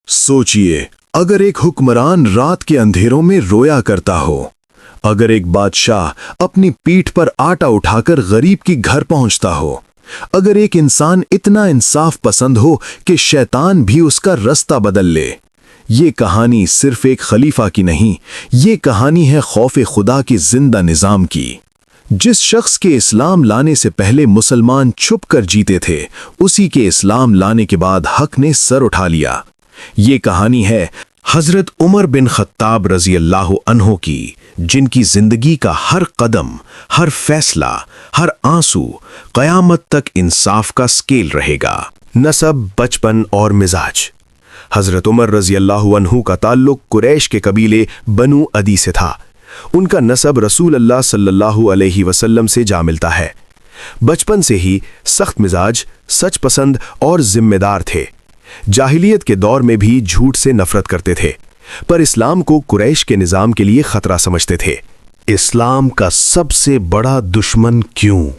सोचिए, अगर एक हुक्मरान रात के अंधेरों में रोया करता हो, अगर एक बादशाह अपनी पीठ पर आटा उठाकर गरीब की घर पहुंचता हो, अगर एक इंसान इतना इंसाफ पसंद हो कि शैतान भी उसका रास्ता बदल ले। ये कहानी सिर्फ एक खलीफा की नहीं, ये कहानी है खौफ खुदा की जिंदा निजाम की। जिस शख्स के इस्लाम लाने से पहले मुसलमान छुप कर जीते थे, उसी के इस्लाम लाने के बाद हक ने सर उठा लिया। ये कहानी है हजरत उमर बिन खत्ताब रजी अल्लाह अन्हो की, जिनकी जिंदगी का हर कदम, हर फैसला, हर आंसू कयामत तक इंसाफ का स्केल रहेगा। नसब, बचपन और मिजाज। हजरत उमर रजी अल्लाह अन्हु का ताल्लुक कुरैश के कबीले बनु अदी से था। उनका नसब रसूल अल्लाह सल्लल्लाहु अलैहि वसल्लम से जा मिलता है। बचपन से ही सख्त मिजाज, सच पसंद और जिम्मेदार थे। जाहिलियत के दौर में भी झूठ से नफरत करते थे, पर इस्लाम को कुरैश के निजाम के लिए खतरा समझते थे। इस्लाम का सबसे बड़ा दुश्मन क्यों?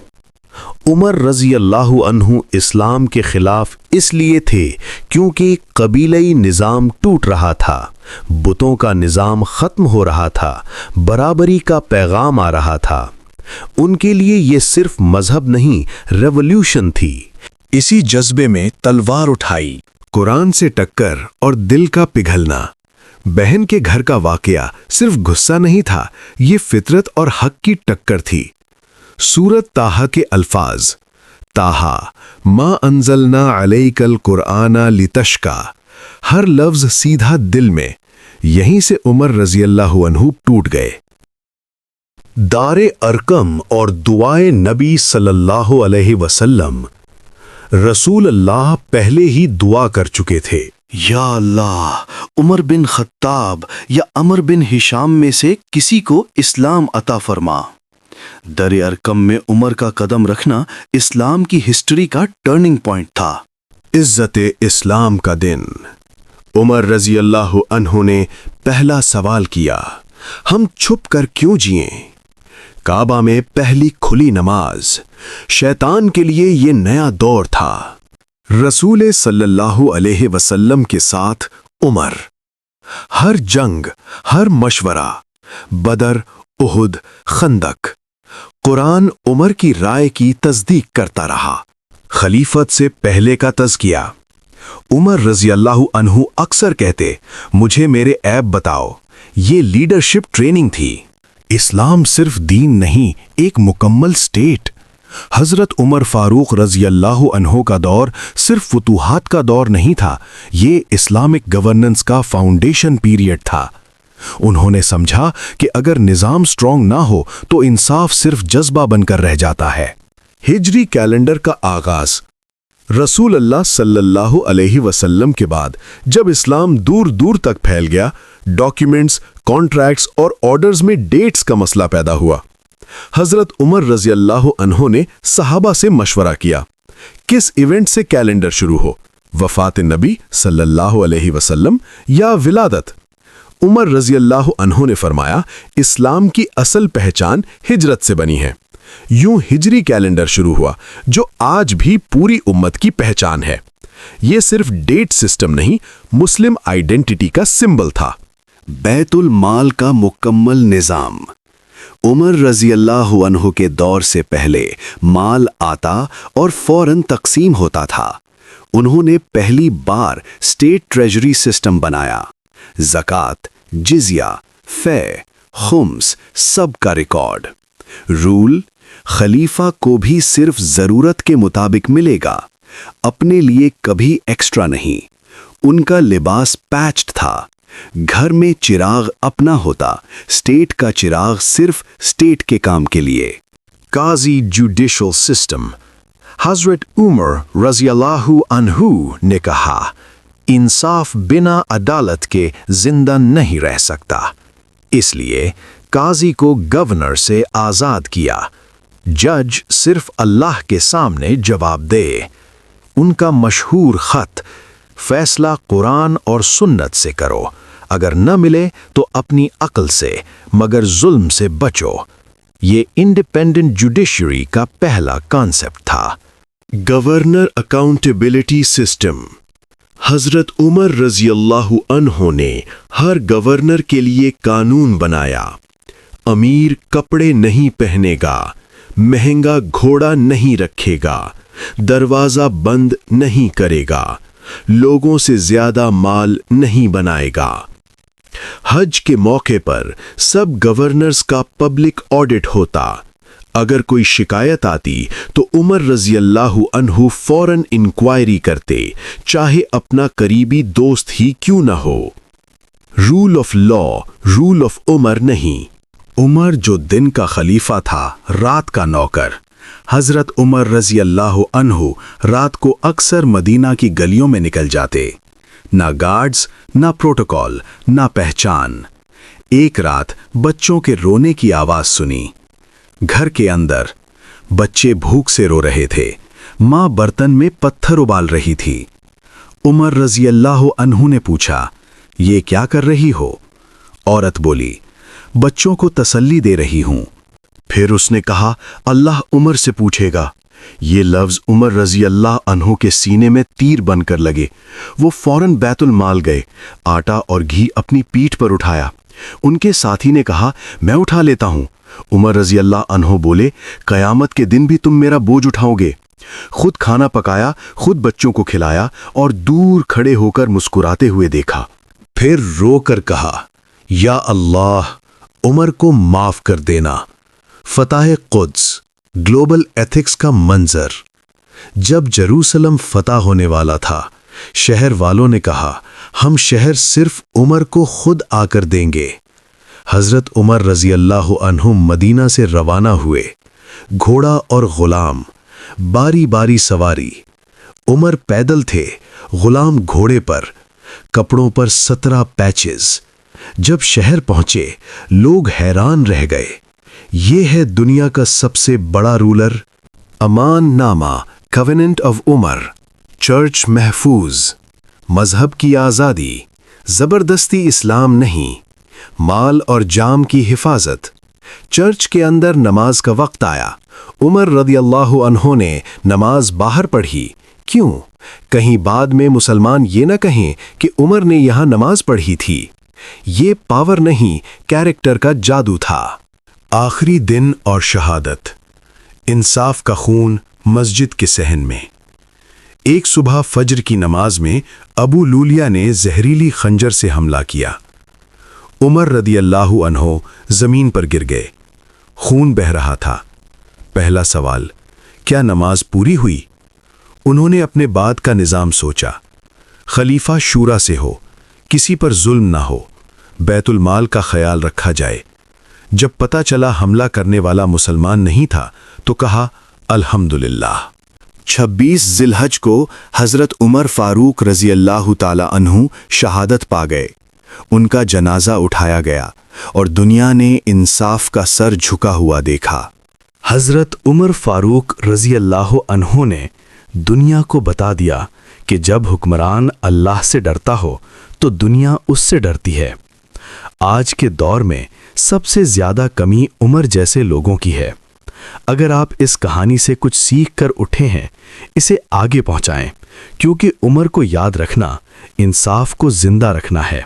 उमर रजी अल्लाह अन्हु इस्लाम के खिलाफ इसलिए थे क्योंकि कबीलाई निजाम टूट रहा था, बुतों का निजाम खत्म हो रहा था, बराबरी का पैगाम आ रहा था। उनके लिए ये सिर्फ मजहब नहीं, रेवोल्यूशन थी। इसी जज्बे में तलवार उठाई, कुरान से टक्कर और दिल का पिघलना। बहन के घर का वाकया सिर्फ गुस्सा नहीं था, ये फितरत और हक की टक्कर थी। सूरत ताहा के अल्फाज, ताहा मा अंजलना अलैकल कुरआना लितश्का, हर लफ्ज सीधा दिल में। यहीं से उमर रजी अल्लाह अन्हु टूट गए। दारे अरकम और दुआए नबी सल्लल्लाहु अलैहि वसल्लम। रसूल अल्लाह पहले ही दुआ कर चुके थे, या अल्लाह, उमर बिन खत्ताब या अमर बिन हिशाम में से किसी को इस्लाम अता फरमा। दरे अरकम में उमर का कदम रखना इस्लाम की हिस्ट्री का टर्निंग पॉइंट था। इज्जत इस्लाम का दिन। उमर रजी अल्लाह अन्हु ने पहला सवाल किया, हम छुप कर क्यों जिएं? काबा में पहली खुली नमाज। शैतान के लिए ये नया दौर था। रसूल सल्लल्लाहु अलैहि वसल्लम के साथ उमर। हर जंग, हर मशवरा, बदर, उहुद, खंदक, कुरान उमर की राय की तस्दीक करता रहा। खलीफत से पहले का तज़किया। उमर रजी अल्लाह अन्हु अक्सर कहते, मुझे मेरे ऐब बताओ। ये लीडरशिप ट्रेनिंग थी। इस्लाम सिर्फ दीन नहीं, एक मुकम्मल स्टेट। हजरत उमर फारूक रजी अल्लाह अन्हो का दौर सिर्फ फुतूहात का दौर नहीं था, ये इस्लामिक गवर्नेंस का फाउंडेशन पीरियड था। उन्होंने समझा कि अगर निज़ाम स्ट्रॉन्ग ना हो तो इंसाफ सिर्फ जज्बा बनकर रह जाता है। हिजरी कैलेंडर का आगाज। रसूल अल्लाह सल्लल्लाहु अलैहि वसल्लम के बाद जब इस्लाम दूर दूर तक फैल गया, डॉक्यूमेंट्स, कॉन्ट्रैक्ट्स और ऑर्डर्स में डेट्स का मसला पैदा हुआ। हजरत उमर रजी अल्लाह अन्हो ने सहाबा से मशवरा किया, किस इवेंट से कैलेंडर शुरू हो, वफात नबी सल्लल्लाहु अलैहि वसल्लम या विलादत? उमर रजी अल्लाह अन्हो ने फरमाया, इस्लाम की असल पहचान हिजरत से बनी है। यूं हिजरी कैलेंडर शुरू हुआ, जो आज भी पूरी उम्मत की पहचान है। यह सिर्फ डेट सिस्टम नहीं, मुस्लिम आइडेंटिटी का सिंबल था। बैतुल माल का मुकम्मल निजाम। उमर रजी अल्लाह अन्हु के दौर से पहले माल आता और फौरन तकसीम होता था। उन्होंने पहली बार स्टेट ट्रेजरी सिस्टम बनाया। ज़कात, जिज़िया, फ़ै, खुम्स, सब का रिकॉर्ड। रूल, खलीफा को भी सिर्फ ज़रूरत के मुताबिक मिलेगा, अपने लिए कभी एक्स्ट्रा नहीं। उनका लिबास पैच्ड था। घर में चिराग अपना होता, स्टेट का चिराग सिर्फ स्टेट के काम के लिए। काजी जुडिशल सिस्टम। हजरत उमर रज़ी अल्लाह अन्हु ने कहा, इंसाफ बिना अदालत के जिंदा नहीं रह सकता। इसलिए काजी को गवर्नर से आज़ाद किया। जज सिर्फ अल्लाह के सामने जवाब दे। उनका मशहूर खत, फैसला कुरान और सुन्नत से करो, अगर न मिले तो अपनी अक्ल से, मगर जुल्म से बचो। ये इंडिपेंडेंट जुडिशरी का पहला कॉन्सेप्ट था। Governor accountability system. حضرت عمر رضی اللہ عنہ نے ہر گورنر کے لیے قانون بنایا۔ امیر کپڑے نہیں پہنے گا، مہنگا گھوڑا نہیں رکھے گا، دروازہ بند نہیں کرے گا، لوگوں سے زیادہ مال نہیں بنائے گا۔ حج کے موقع پر سب گورنرز کا پبلک آڈٹ ہوتا۔ اگر کوئی شکایت آتی تو عمر رضی اللہ عنہ فوراً انکوائری کرتے، چاہے اپنا قریبی دوست ہی کیوں نہ ہو۔ Rule of law, rule of Umar نہیں۔ عمر جو دن کا خلیفہ تھا، رات کا نوکر۔ حضرت عمر رضی اللہ عنہ رات کو اکثر مدینہ کی گلیوں میں نکل جاتے۔ نہ گارڈز، نہ پروٹوکول، نہ پہچان۔ ایک رات بچوں کے رونے کی آواز سنی۔ گھر کے اندر بچے بھوک سے رو رہے تھے، ماں برتن میں پتھر ابال رہی تھی۔ عمر رضی اللہ عنہ نے پوچھا، یہ کیا کر رہی ہو؟ عورت بولی، بچوں کو تسلی دے رہی ہوں۔ پھر اس نے کہا، اللہ عمر سے پوچھے گا۔ یہ لفظ عمر رضی اللہ عنہ کے سینے میں تیر بن کر لگے۔ وہ فوراً بیت المال گئے، آٹا اور گھی اپنی پیٹھ پر اٹھایا۔ ان کے ساتھی نے کہا، میں اٹھا لیتا ہوں۔ عمر رضی اللہ عنہ بولے، قیامت کے دن بھی تم میرا بوجھ اٹھاؤ گے۔ خود کھانا پکایا، خود بچوں کو کھلایا اور دور کھڑے ہو کر مسکراتے ہوئے دیکھا۔ پھر رو کر کہا، یا اللہ، عمر کو معاف کر دینا۔ فتح قدس، گلوبل ایتھکس کا منظر۔ جب یروشلم فتح ہونے والا تھا، شہر والوں نے کہا، ہم شہر صرف عمر کو خود آ کر دیں گے۔ حضرت عمر رضی اللہ عنہ مدینہ سے روانہ ہوئے، گھوڑا اور غلام، باری باری سواری۔ عمر پیدل تھے، غلام گھوڑے پر، کپڑوں پر 17 پیچز۔ جب شہر پہنچے، لوگ حیران رہ گئے۔ یہ ہے دنیا کا سب سے بڑا رولر۔ امان نامہ، کویننٹ آف عمر۔ چرچ محفوظ، مذہب کی آزادی، زبردستی اسلام نہیں، مال اور جام کی حفاظت۔ چرچ کے اندر نماز کا وقت آیا، عمر رضی اللہ عنہ نے نماز باہر پڑھی۔ کیوں؟ کہیں بعد میں مسلمان یہ نہ کہیں کہ عمر نے یہاں نماز پڑھی تھی۔ یہ پاور نہیں، کیریکٹر کا جادو تھا۔ آخری دن اور شہادت۔ انصاف کا خون مسجد کے صحن میں۔ ایک صبح فجر کی نماز میں ابو لولیہ نے زہریلی خنجر سے حملہ کیا۔ عمر رضی اللہ عنہ زمین پر گر گئے، خون بہہ رہا تھا۔ پہلا سوال، کیا نماز پوری ہوئی؟ انہوں نے اپنے بعد کا نظام سوچا۔ خلیفہ شورا سے ہو، کسی پر ظلم نہ ہو، بیت المال کا خیال رکھا جائے۔ جب پتہ چلا حملہ کرنے والا مسلمان نہیں تھا تو کہا، الحمدللہ۔ 26 ذی الحج کو حضرت عمر فاروق رضی اللہ تعالی عنہ شہادت پا گئے۔ ان کا جنازہ اٹھایا گیا اور دنیا نے انصاف کا سر جھکا ہوا دیکھا۔ حضرت عمر فاروق رضی اللہ عنہ نے دنیا کو بتا دیا کہ جب حکمران اللہ سے ڈرتا ہو تو دنیا اس سے ڈرتی ہے۔ آج کے دور میں سب سے زیادہ کمی عمر جیسے لوگوں کی ہے۔ اگر آپ اس کہانی سے کچھ سیکھ کر اٹھے ہیں، اسے آگے پہنچائیں، کیونکہ عمر کو یاد رکھنا انصاف کو زندہ رکھنا ہے۔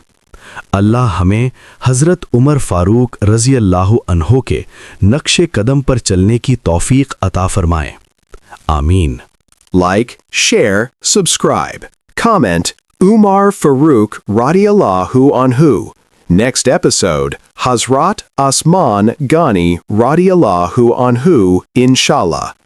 اللہ ہمیں حضرت عمر فاروق رضی اللہ عنہ کے نقش قدم پر چلنے کی توفیق عطا فرمائے، آمین۔ Like, share, subscribe, comment, Umar Farooq radiyallahu anhu. Next episode, Hazrat Osman Ghani radiyallahu anhu, inshallah.